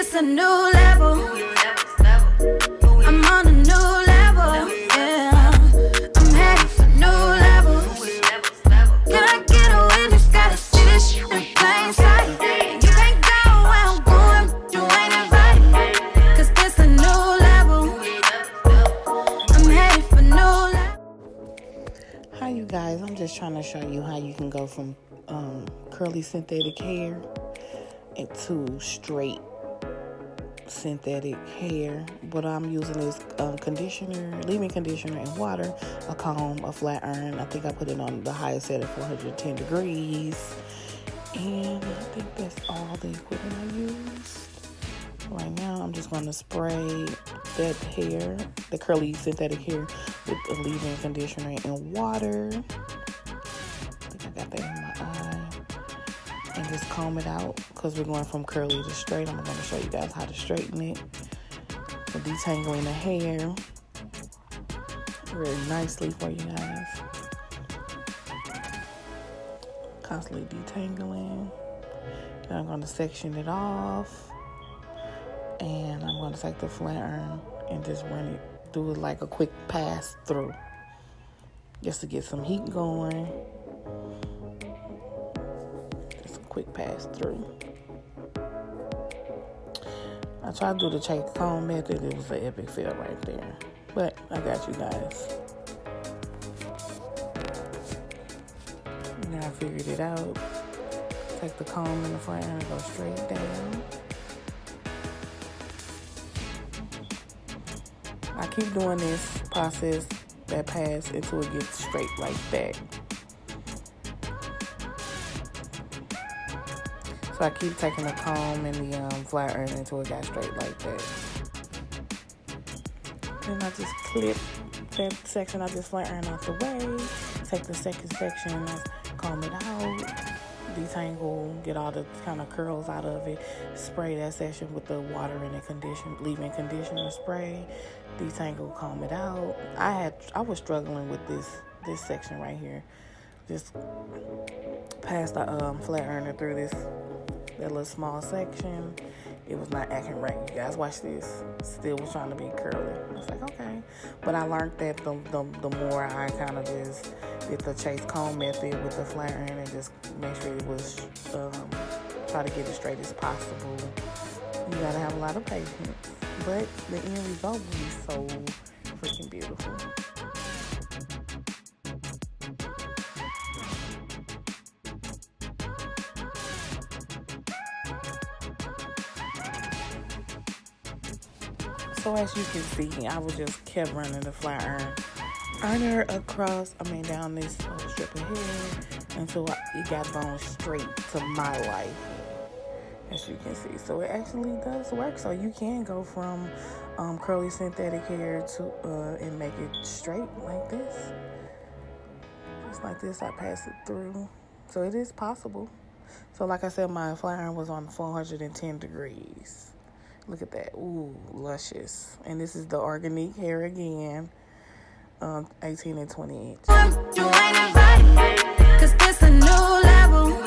this a new level. I'm on a new level, yeah. I'm headed for new levels. Can I get a witness? Gotta see this shit in plain sight. You can't go where I'm going, you ain't invited. Cause this a new level. I'm headed for new level. Hi you guys, I'm just trying to show you how you can go from curly synthetic hair into straight synthetic hair. What I'm using is conditioner, leave-in conditioner and water, a comb, a flat iron. I think I put it on the highest setting, 410 degrees. And I think that's all the equipment I used. Right now, I'm just going to spray that hair, the curly synthetic hair, with a leave-in conditioner and water. I think I got that in my eye. And just comb it out because we're going from curly to straight. I'm going to show you guys how to straighten it. So detangling the hair very nicely for you guys. Constantly detangling. Then I'm going to section it off. And I'm going to take the flat iron and just run it, do it like a quick pass through. Just to get some heat going. Quick pass through. I tried to do the Chase comb method. It was an epic fail right there. But I got you guys. Now I figured it out. Take the comb in the front and go straight down. I keep doing this process, that pass, until it gets straight like that. So I keep taking the comb and the flat iron until it got straight like that. Then I just clip that section of this flat iron out the way. Take the second section and comb it out. Detangle, get all the kind of curls out of it. Spray that section with the water and the leave-in conditioner spray. Detangle, comb it out. I was struggling with this section right here. Just pass the flat iron through that little small section. It was not acting right. You guys watch this. Still was trying to be curly. I was like, okay. But I learned that the more I kind of just did the Chase comb method with the flat iron and just make sure it was, try to get it straight as possible. You gotta have a lot of patience. But the end result will be so freaking beautiful. So as you can see, I was just kept running the flat iron down this strip of hair until it got bone straight to my life, as you can see. So it actually does work. So you can go from curly synthetic hair to and make it straight like this. Just like this, I pass it through. So it is possible. So like I said, my flat iron was on 410 degrees. Look at that. Ooh, luscious. And this is the organic hair again. 18 and 20 inch. You ain't invited, cause this a new level.